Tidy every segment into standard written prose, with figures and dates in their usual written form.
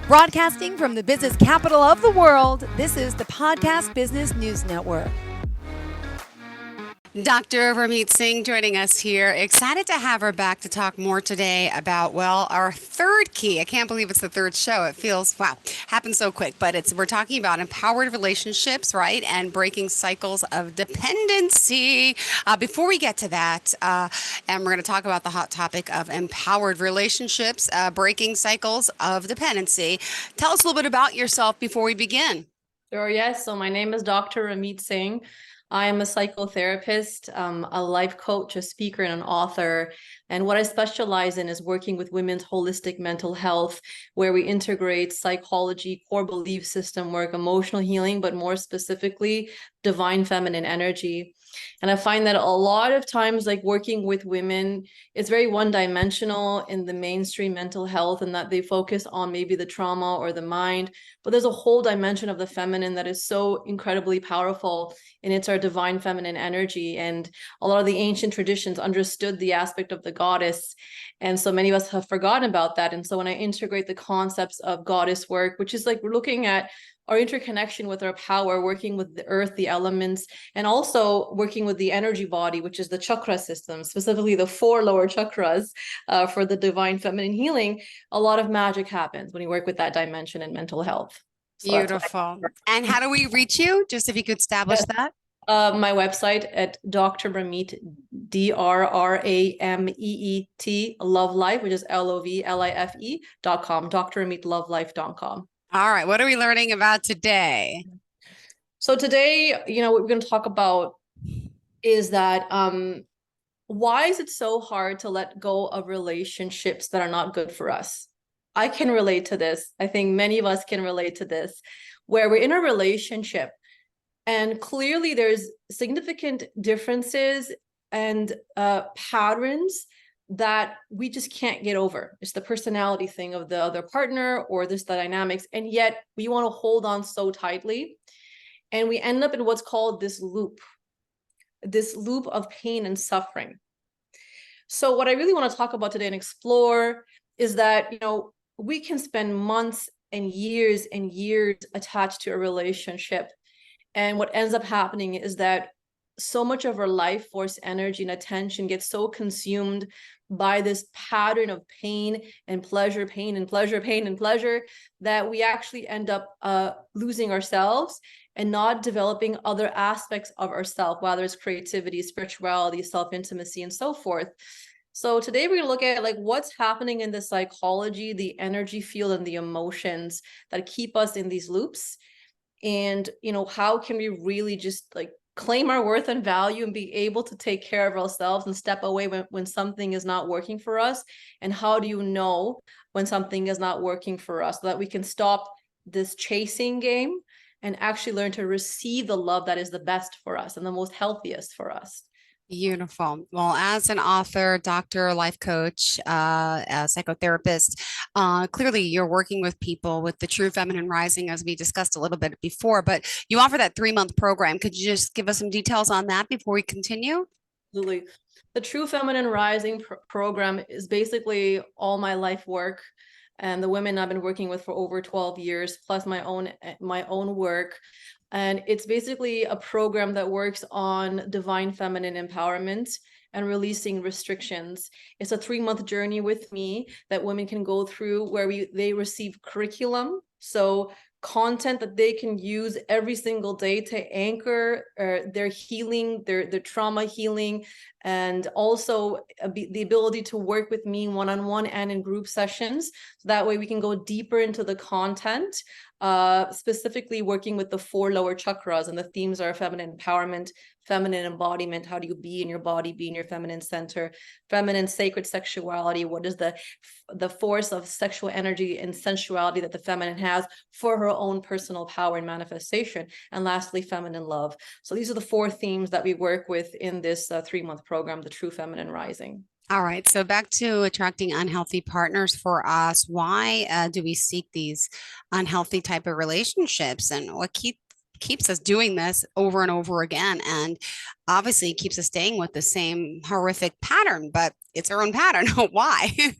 Broadcasting from the business capital of the world, this is the Podcast Business News Network. Dr. Rameet Singh joining us here. Excited to have her back to talk more today about, well, our third key. I can't believe it's the third show. It feels, wow, happened so quick, but we're talking about empowered relationships, right? And breaking cycles of dependency. Before we get to that, and we're going to talk about the hot topic of empowered relationships, breaking cycles of dependency. Tell us a little bit about yourself before we begin. Sure, yes. So my name is Dr. Rameet Singh. I am a psychotherapist, a life coach, a speaker, and an author. And what I specialize in is working with women's holistic mental health, where we integrate psychology, core belief system work, emotional healing, but more specifically, divine feminine energy. And I find that a lot of times, like working with women, it's very one-dimensional in the mainstream mental health, and that they focus on maybe the trauma or the mind. But there's a whole dimension of the feminine that is so incredibly powerful, and it's our divine feminine energy. And a lot of the ancient traditions understood the aspect of the goddess, and so many of us have forgotten about that. And so when I integrate the concepts of goddess work, which is like we're looking at our interconnection with our power, working with the earth, the elements, and also working with the energy body, which is the chakra system, specifically the 4 lower chakras for the divine feminine healing, a lot of magic happens when you work with that dimension in mental health. So beautiful. And how do we reach you? Just if you could establish that. My website at Dr. Rameet, DRRAMEET, Love Life, which is LOVLIFE.com, drrameetlovelife.com. All right. What are we learning about today? So today, what we're going to talk about is that why is it so hard to let go of relationships that are not good for us? I can relate to this. I think many of us can relate to this, where we're in a relationship and clearly there's significant differences and patterns that we just can't get over. It's the personality thing of the other partner or this the dynamics, and yet we want to hold on so tightly, and we end up in what's called this loop of pain and suffering. So what I really want to talk about today and explore is that we can spend months and years attached to a relationship, and what ends up happening is that so much of our life force, energy, and attention gets so consumed by this pattern of pain and pleasure, pain and pleasure, pain and pleasure, that we actually end up losing ourselves and not developing other aspects of ourselves, whether it's creativity, spirituality, self-intimacy, and so forth. So today we're going to look at like what's happening in the psychology, the energy field, and the emotions that keep us in these loops. And how can we really just like claim our worth and value and be able to take care of ourselves and step away when something is not working for us? And how do you know when something is not working for us, so that we can stop this chasing game and actually learn to receive the love that is the best for us and the most healthiest for us? Beautiful. Well, as an author, doctor, life coach, a psychotherapist, clearly you're working with people with the True Feminine Rising, as we discussed a little bit before, but you offer that 3-month program. Could you just give us some details on that before we continue? Absolutely. The True Feminine Rising program is basically all my life work and the women I've been working with for over 12 years, plus my own work. And it's basically a program that works on divine feminine empowerment and releasing restrictions. It's a 3-month journey with me that women can go through, where they receive curriculum. So content that they can use every single day to anchor their healing, their trauma healing, and also the ability to work with me one-on-one and in group sessions. So that way we can go deeper into the content, specifically working with the 4 lower chakras, and the themes are feminine empowerment, feminine embodiment, how do you be in your body, be in your feminine center, feminine sacred sexuality, what is the force of sexual energy and sensuality that the feminine has for her own personal power and manifestation, and lastly, feminine love. So these are the 4 themes that we work with in this 3-month program, the True Feminine Rising. All right. So back to attracting unhealthy partners for us. Why do we seek these unhealthy type of relationships, and what keeps us doing this over and over again? And obviously it keeps us staying with the same horrific pattern, but it's our own pattern. Why?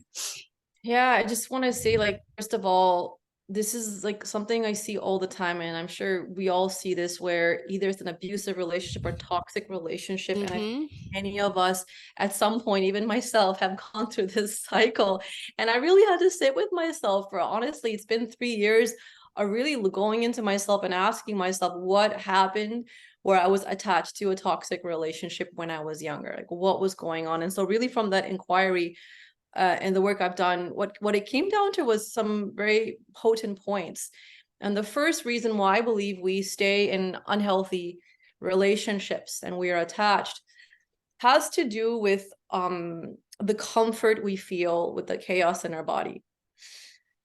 Yeah, I just want to say, like, first of all, this is like something I see all the time, and I'm sure we all see this, where either it's an abusive relationship or toxic relationship. And I think Mm-hmm. many of us at some point, even myself, have gone through this cycle. And I really had to sit with myself for, honestly, it's been 3 years of really going into myself and asking myself what happened where I was attached to a toxic relationship when I was younger, like what was going on. And so really from that inquiry, and the work I've done, what it came down to was some very potent points. And the first reason why I believe we stay in unhealthy relationships and we are attached has to do with the comfort we feel with the chaos in our body.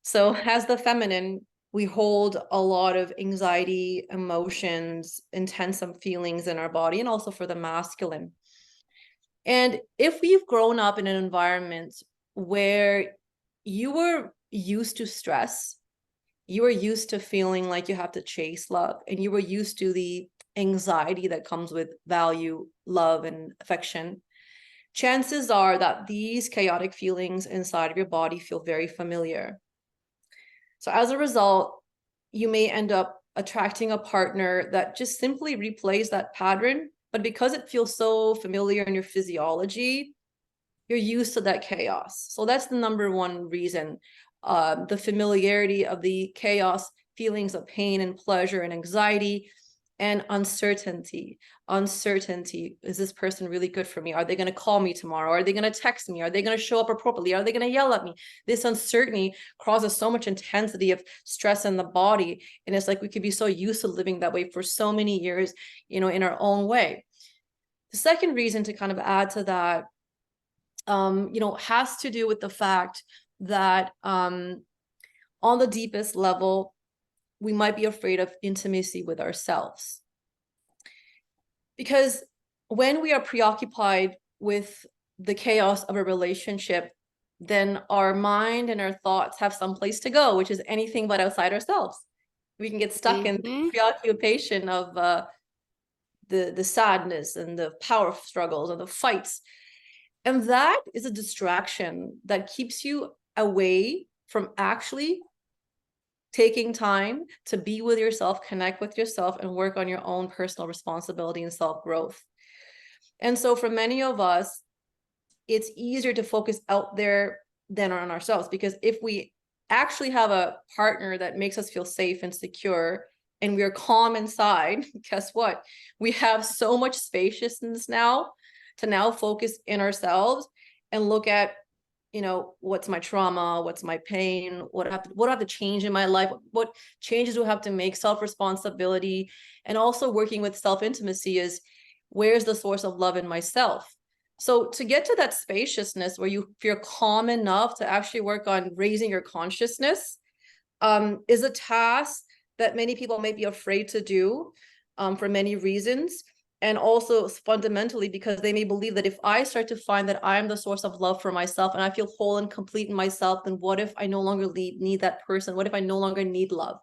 So as the feminine, we hold a lot of anxiety, emotions, intense feelings in our body, and also for the masculine. And if we've grown up in an environment where you were used to stress, you were used to feeling like you have to chase love, and you were used to the anxiety that comes with value, love, and affection, chances are that these chaotic feelings inside of your body feel very familiar. So as a result, you may end up attracting a partner that just simply replays that pattern. But because it feels so familiar in your physiology, you're used to that chaos. So that's the number one reason. The familiarity of the chaos, feelings of pain and pleasure and anxiety and uncertainty. Uncertainty. Is this person really good for me? Are they going to call me tomorrow? Are they going to text me? Are they going to show up appropriately? Are they going to yell at me? This uncertainty causes so much intensity of stress in the body. And it's like we could be so used to living that way for so many years, in our own way. The second reason to kind of add to that, has to do with the fact that on the deepest level, we might be afraid of intimacy with ourselves. Because when we are preoccupied with the chaos of a relationship, then our mind and our thoughts have some place to go, which is anything but outside ourselves. We can get stuck in the preoccupation of the sadness and the power struggles and the fights. And that is a distraction that keeps you away from actually taking time to be with yourself, connect with yourself, and work on your own personal responsibility and self-growth. And so for many of us, it's easier to focus out there than on ourselves, because if we actually have a partner that makes us feel safe and secure and we're calm inside, guess what? We have so much spaciousness now to now focus in ourselves and look at, what's my trauma, what's my pain, what I have to change in my life, what changes do I have to make, self-responsibility, and also working with self-intimacy is, where's the source of love in myself? So to get to that spaciousness where you feel calm enough to actually work on raising your consciousness, is a task that many people may be afraid to do, for many reasons. And also fundamentally because they may believe that if I start to find that I'm the source of love for myself and I feel whole and complete in myself, then what if I no longer need that person? What if I no longer need love?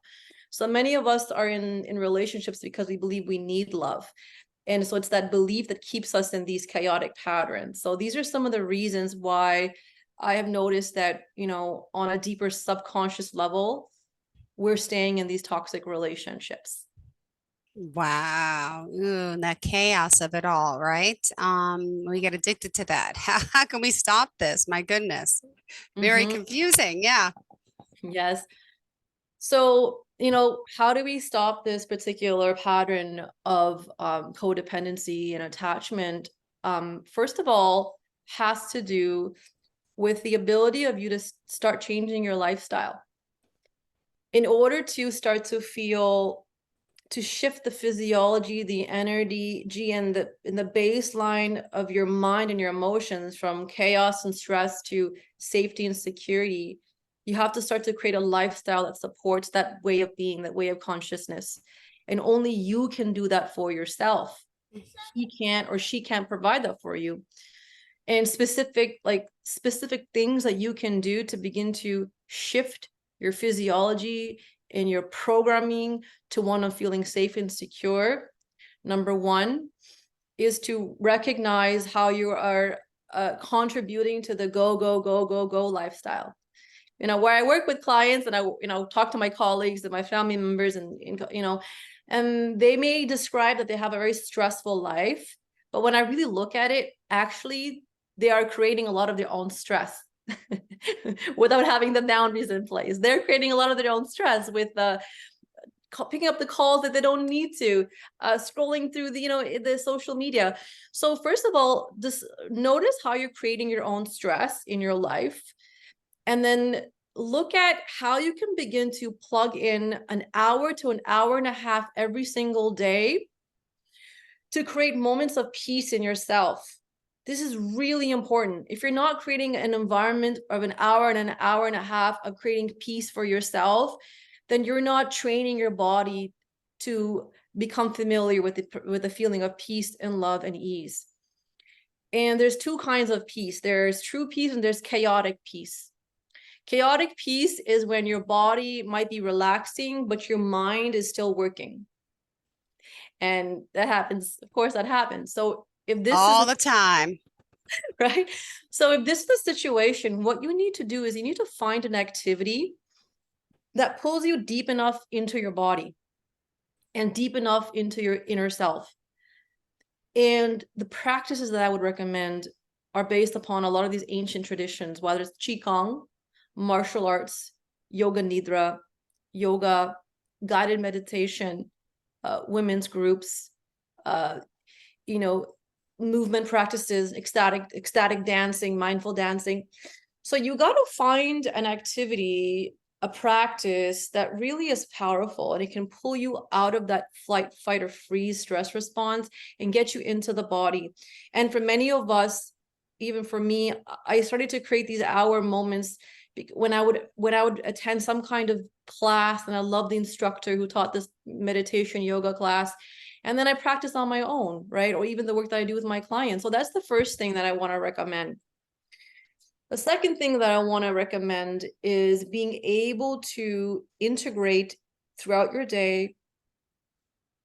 So many of us are in relationships because we believe we need love. And so it's that belief that keeps us in these chaotic patterns. So these are some of the reasons why I have noticed that, on a deeper subconscious level, we're staying in these toxic relationships. Wow. Ooh, the chaos of it all, right? We get addicted to that. How can we stop this? My goodness. Very Mm-hmm. confusing. Yeah. Yes. So, how do we stop this particular pattern of codependency and attachment? First of all, has to do with the ability of you to start changing your lifestyle. In order to start to shift the physiology, the energy, and the baseline of your mind and your emotions from chaos and stress to safety and security, you have to start to create a lifestyle that supports that way of being, that way of consciousness. And only you can do that for yourself. He can't or she can't provide that for you. And specific things that you can do to begin to shift your physiology and your programming to one of feeling safe and secure. Number one is to recognize how you are contributing to the go, go, go, go, go lifestyle. where I work with clients and I, talk to my colleagues and my family members and and they may describe that they have a very stressful life. But when I really look at it, actually, they are creating a lot of their own stress without having the boundaries in place. They're creating a lot of their own stress with picking up the calls that they don't need to, scrolling through the social media. So first of all, just notice how you're creating your own stress in your life, and then look at how you can begin to plug in an hour to an hour and a half every single day to create moments of peace in yourself. This is really important. If you're not creating an environment of an hour and a half of creating peace for yourself, then you're not training your body to become familiar with the feeling of peace and love and ease. And there's two kinds of peace. There's true peace and there's chaotic peace. Chaotic peace is when your body might be relaxing, but your mind is still working. And that happens, of course, that happens. So if this all the time, right? So if this is the situation, what you need to do is you need to find an activity that pulls you deep enough into your body and deep enough into your inner self. And the practices that I would recommend are based upon a lot of these ancient traditions, whether it's Qigong, martial arts, yoga nidra, yoga, guided meditation, women's groups, movement practices, ecstatic dancing, mindful dancing. So you got to find an activity, a practice that really is powerful, and it can pull you out of that flight, fight, or freeze stress response and get you into the body. And for many of us, even for me, I started to create these hour moments when I would attend some kind of class, and I love the instructor who taught this meditation yoga class. And then I practice on my own, right? Or even the work that I do with my clients. So that's the first thing that I want to recommend. The second thing that I want to recommend is being able to integrate throughout your day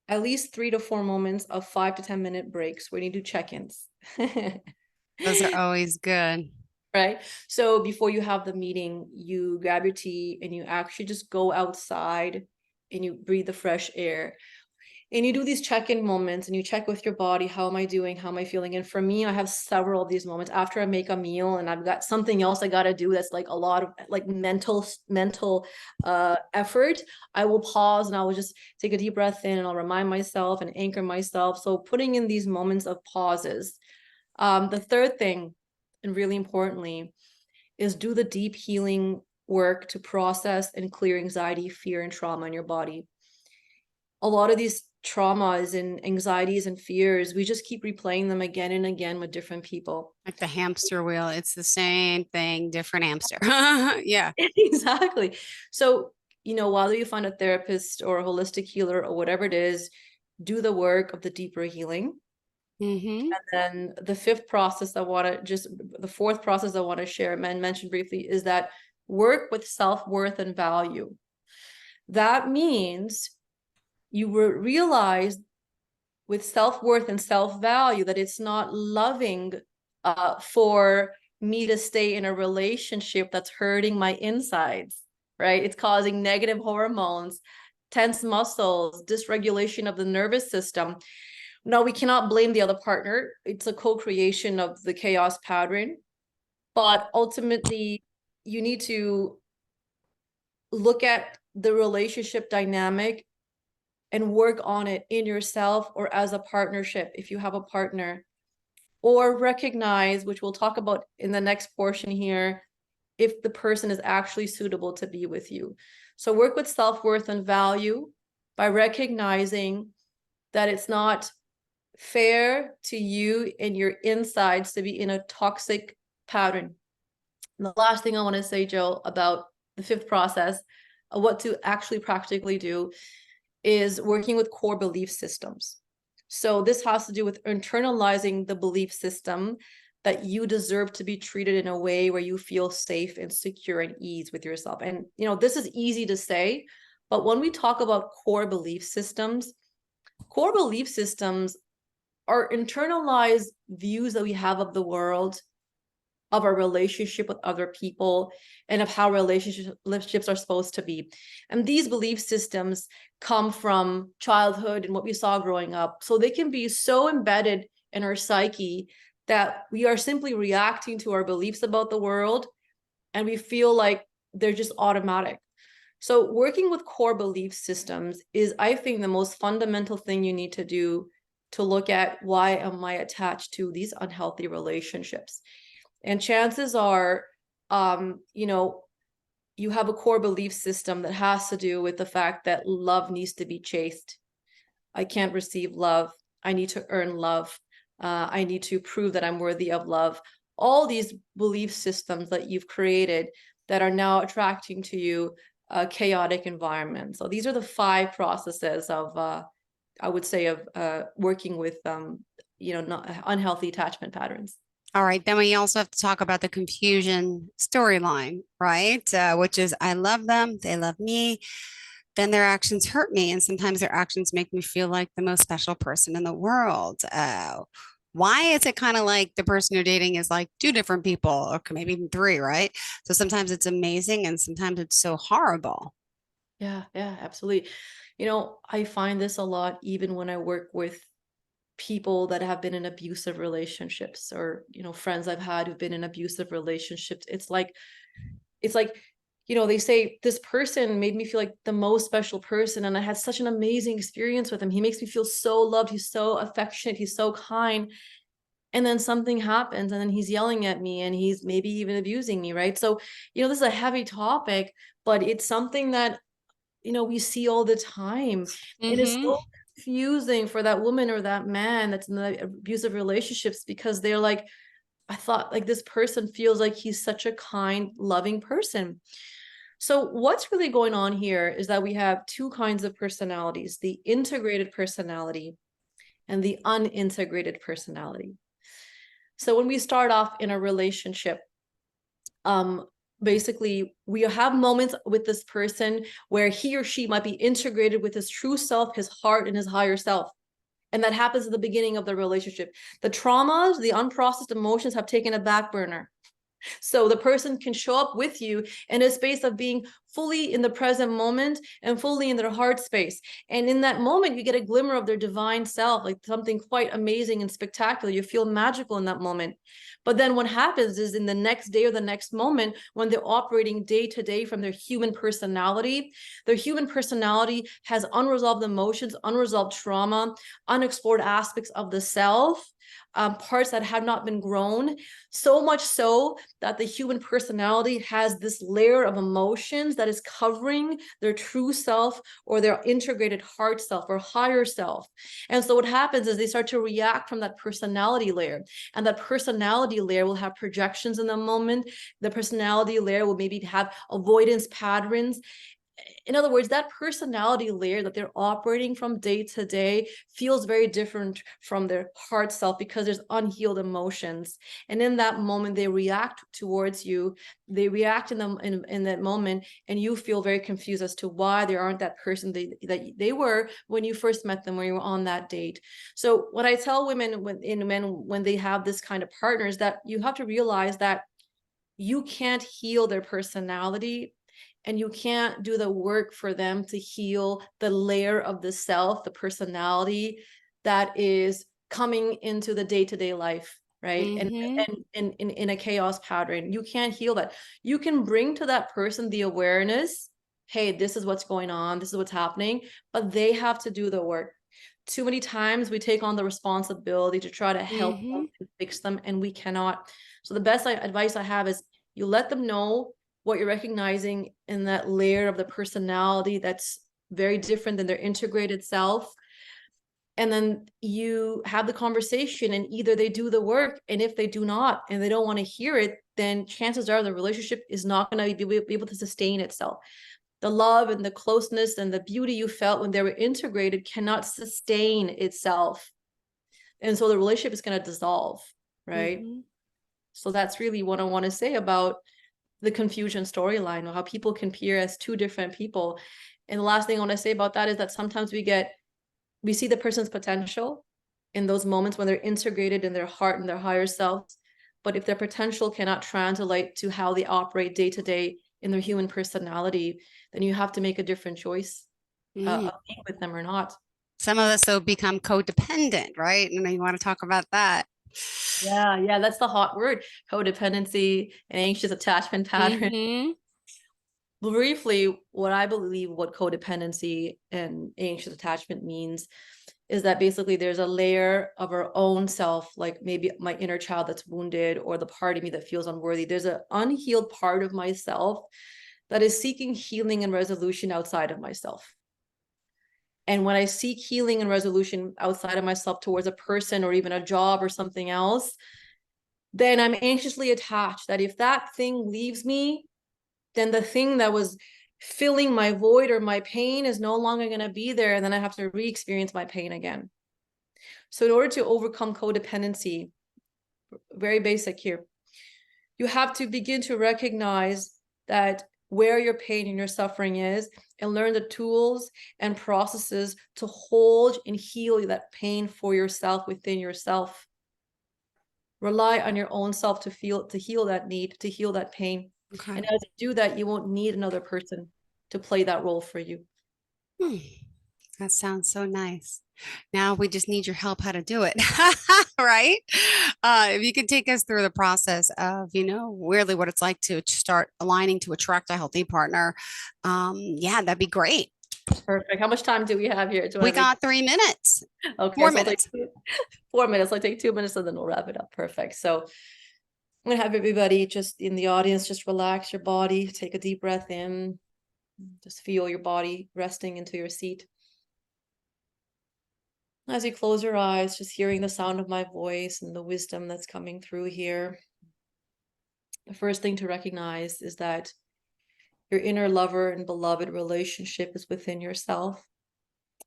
at least 3 to 4 moments of 5 to 10 minute breaks where you do check-ins. those are always good. Right? So before you have the meeting, you grab your tea and you actually just go outside and you breathe the fresh air. And you do these check-in moments and you check with your body, how am I doing? How am I feeling? And for me, I have several of these moments after I make a meal and I've got something else I got to do that's like a lot of like mental effort. I will pause and I will just take a deep breath in and I'll remind myself and anchor myself. So putting in these moments of pauses. The third thing, and really importantly, is do the deep healing work to process and clear anxiety, fear, and trauma in your body. A lot of these traumas and anxieties and fears, we just keep replaying them again and again with different people. Like the hamster wheel, it's the same thing, different hamster. Yeah. Exactly. So, whether you find a therapist or a holistic healer or whatever it is, do the work of the deeper healing. Mm-hmm. And then the fourth process I want to share and mention briefly is that work with self-worth and value. That means you will realize with self-worth and self-value that it's not loving for me to stay in a relationship that's hurting my insides, right? It's causing negative hormones, tense muscles, dysregulation of the nervous system. Now, we cannot blame the other partner. It's a co-creation of the chaos pattern. But ultimately, you need to look at the relationship dynamic and work on it in yourself or as a partnership if you have a partner, or recognize, which we'll talk about in the next portion here, if the person is actually suitable to be with you. So work with self-worth and value by recognizing that it's not fair to you and your insides to be in a toxic pattern. And the last thing I want to say, Joe, about the fifth process of what to actually practically do is working with core belief systems. So this has to do with internalizing the belief system that you deserve to be treated in a way where you feel safe and secure and ease with yourself. And, this is easy to say, but when we talk about core belief systems are internalized views that we have of the world of our relationship with other people and of how relationships are supposed to be. And these belief systems come from childhood and what we saw growing up. So they can be so embedded in our psyche that we are simply reacting to our beliefs about the world, and we feel like they're just automatic. So working with core belief systems is, I think, the most fundamental thing you need to do to look at, why am I attached to these unhealthy relationships? And chances are, you know, you have a core belief system that has to do with the fact that love needs to be chased. I can't receive love. I need to earn love. I need to prove that I'm worthy of love. All these belief systems that you've created that are now attracting to you a chaotic environment. So these are the 5 processes of, I would say, of working with, not unhealthy attachment patterns. All right. Then we also have to talk about the confusion storyline, right? Which is, I love them, they love me. Then their actions hurt me. And sometimes their actions make me feel like the most special person in the world. Why is it kind of like the person you're dating is like 2 different people, or maybe even 3, right? So sometimes it's amazing and sometimes it's so horrible. Yeah, absolutely. I find this a lot even when I work with people that have been in abusive relationships, or friends I've had who've been in abusive relationships. It's like they say, this person made me feel like the most special person, and I had such an amazing experience with him. He makes me feel so loved, he's so affectionate, he's so kind. And then something happens, and then he's yelling at me, and he's maybe even abusing me, right? So this is a heavy topic, but it's something that we see all the time. It is Mm-hmm. so confusing for that woman or that man that's in the abusive relationships, because they're like, I thought, like, this person feels like he's such a kind, loving person. So what's really going on here is that we have 2 kinds of personalities: the integrated personality and the unintegrated personality. So when we start off in a relationship, um basically we have moments with this person where he or she might be integrated with his true self, his heart, and his higher self. And that happens at the beginning of the relationship. The traumas, the unprocessed emotions have taken a back burner. So the person can show up with you in a space of being fully in the present moment and fully in their heart space. And in that moment, you get a glimmer of their divine self, like something quite amazing and spectacular. You feel magical in that moment. But then what happens is, in the next day or the next moment, when they're operating day to day from their human personality has unresolved emotions, unresolved trauma, unexplored aspects of the self, parts that have not been grown, so much so that the human personality has this layer of emotions that is covering their true self, or their integrated heart self or higher self. And so what happens is they start to react from that personality layer, and that personality layer will have projections in the moment. The personality layer will maybe have avoidance patterns. In other words, that personality layer that they're operating from day to day feels very different from their heart self, because there's unhealed emotions. And in that moment, they react towards you. They react in that moment, and you feel very confused as to why they aren't that person that they were when you first met them, when you were on that date. So what I tell women when they have this kind of partners, that you have to realize that you can't heal their personality, and you can't do the work for them to heal the layer of the self, the personality that is coming into the day-to-day life, right? Mm-hmm. And in a chaos pattern. You can't heal that. You can bring to that person the awareness, hey, this is what's going on, this is what's happening, but they have to do the work. Too many times we take on the responsibility to try to help Mm-hmm. them and fix them, and we cannot. So the best advice I have is, you let them know what you're recognizing in that layer of the personality that's very different than their integrated self. And then you have the conversation, and either they do the work, and if they do not, and they don't want to hear it, then chances are the relationship is not going to be able to sustain itself. The love and the closeness and the beauty you felt when they were integrated cannot sustain itself. And so the relationship is going to dissolve, right? Mm-hmm. So that's really what I want to say about the confusion storyline, or how people can appear as 2 different people. And the last thing I want to say about that is that sometimes we see the person's potential in those moments when they're integrated in their heart and their higher selves. but if their potential cannot translate to how they operate day to day in their human personality, then you have to make a different choice of being with them or not. Some of us will become codependent, right? And you want to talk about that. Yeah, that's the hot word, codependency and anxious attachment pattern. Mm-hmm. Briefly, what I believe what codependency and anxious attachment means is that basically there's a layer of our own self, like maybe my inner child that's wounded or the part of me that feels unworthy. There's an unhealed part of myself that is seeking healing and resolution outside of myself. And when I seek healing and resolution outside of myself towards a person or even a job or something else, then I'm anxiously attached that if that thing leaves me, then the thing that was filling my void or my pain is no longer going to be there. And then I have to re-experience my pain again. So in order to overcome codependency, very basic here, you have to begin to recognize that where your pain and your suffering is and learn the tools and processes to hold and heal that pain for yourself within yourself. Rely on your own self to heal that need, to heal that pain. Okay. And as you do that, you won't need another person to play that role for you. That sounds so nice. Now we just need your help how to do it, right? If you could take us through the process of, really what it's like to start aligning to attract a healthy partner. Yeah, that'd be great. Perfect. How much time do we have here? We got 3 minutes. Okay, 4 so minutes. 4 minutes. I'll take 2 minutes and then we'll wrap it up. Perfect. So I'm gonna have everybody just in the audience, just relax your body, take a deep breath in, just feel your body resting into your seat. As you close your eyes, just hearing the sound of my voice and the wisdom that's coming through here. The first thing to recognize is that your inner lover and beloved relationship is within yourself.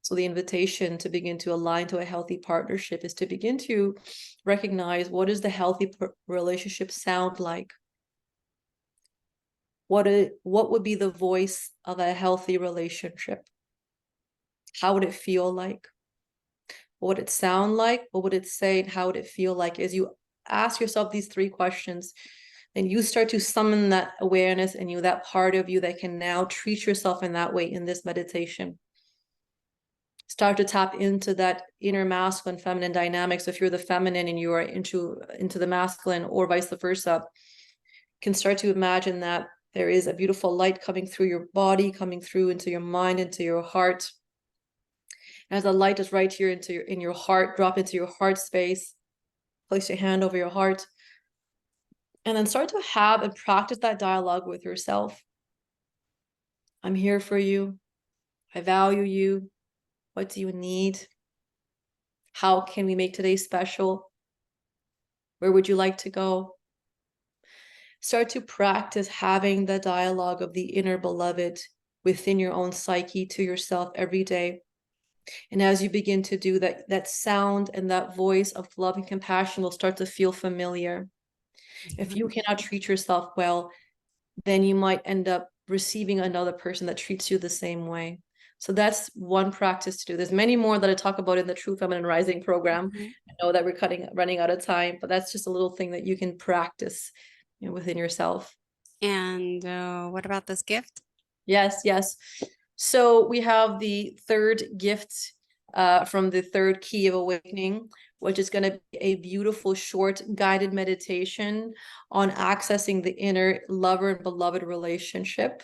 So the invitation to begin to align to a healthy partnership is to begin to recognize, what does the healthy relationship sound like? What would be the voice of a healthy relationship? How would it feel like? What would it sound like? What would it say? And how would it feel like? As you ask yourself these 3 questions, then you start to summon that awareness in you, that part of you that can now treat yourself in that way in this meditation. Start to tap into that inner masculine feminine dynamics. If you're the feminine and you are into the masculine, or vice versa, can start to imagine that there is a beautiful light coming through your body, coming through into your mind, into your heart. As the light is right here in your heart, drop into your heart space, place your hand over your heart, and then start to have and practice that dialogue with yourself. I'm here for you. I value you. What do you need? How can we make today special? Where would you like to go? Start to practice having the dialogue of the inner beloved within your own psyche to yourself every day. And as you begin to do that, that sound and that voice of love and compassion will start to feel familiar. If you cannot treat yourself well, then you might end up receiving another person that treats you the same way. So that's one practice to do. There's many more that I talk about in the True Feminine Rising program. I know that we're running out of time, but that's just a little thing that you can practice, within yourself. And what about this gift? Yes. So we have the third gift from the third key of awakening, which is going to be a beautiful short guided meditation on accessing the inner lover and beloved relationship,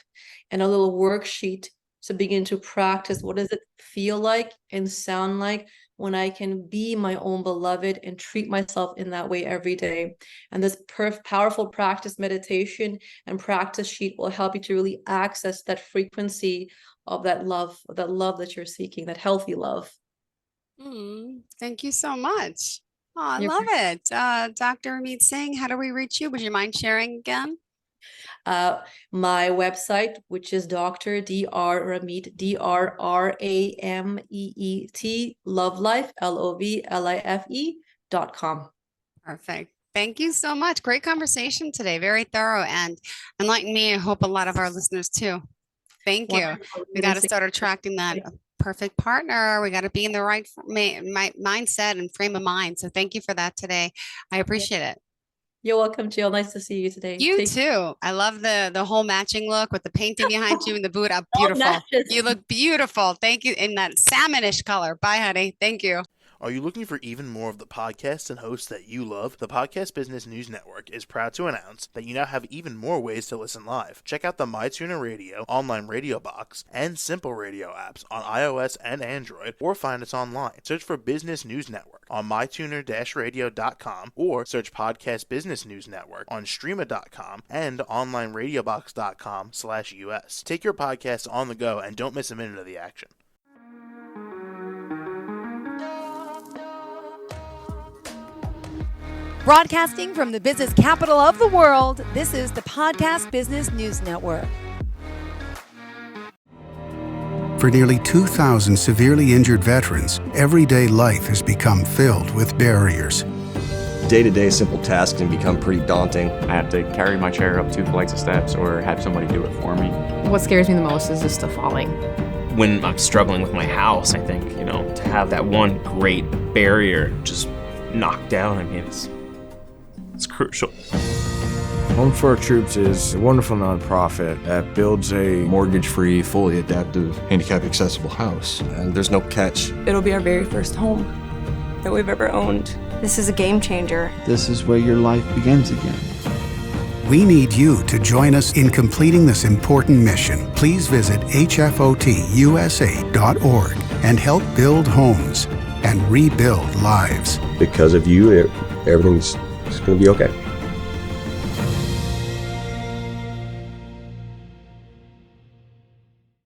and a little worksheet to begin to practice what does it feel like and sound like when I can be my own beloved and treat myself in that way every day. And this powerful practice meditation and practice sheet will help you to really access that frequency of that love that you're seeking, that healthy love. Thank you so much. Oh, I You're love it. Dr. Rameet Singh, how do we reach you? Would you mind sharing again? My website, which is Dr. Dr. Rameet, DRRAMEET, Love Life, LOVLIFE.com. Perfect. Thank you so much. Great conversation today. Very thorough and enlightened me. I hope a lot of our listeners too. Thank you. We got to start attracting that perfect partner. We got to be in the right mindset and frame of mind. So thank you for that today. I appreciate it. You're welcome, Jill. Nice to see you today. You too. I love the whole matching look with the painting behind you and the boot up. All Beautiful. matches. You look beautiful. Thank you. In that salmonish color. Bye, honey. Thank you. Are you looking for even more of the podcasts and hosts that you love? The Podcast Business News Network is proud to announce that you now have even more ways to listen live. Check out the MyTuner Radio, online radio box, and Simple Radio apps on iOS and Android, or find us online. Search for Business News Network on mytuner-radio.com, or search Podcast Business News Network on streama.com and onlineradiobox.com/US. Take your podcast on the go and don't miss a minute of the action. Broadcasting from the business capital of the world, this is the Podcast Business News Network. For nearly 2,000 severely injured veterans, everyday life has become filled with barriers. Day-to-day simple tasks can become pretty daunting. I have to carry my chair up 2 flights of steps or have somebody do it for me. What scares me the most is just the falling. When I'm struggling with my house, I think, to have that one great barrier just knocked down, it's crucial. Home for Our Troops is a wonderful nonprofit that builds a mortgage-free, fully adaptive, handicap-accessible house. And there's no catch. It'll be our very first home that we've ever owned. This is a game changer. This is where your life begins again. We need you to join us in completing this important mission. Please visit hfotusa.org and help build homes and rebuild lives. Because of you, everything's going to be okay.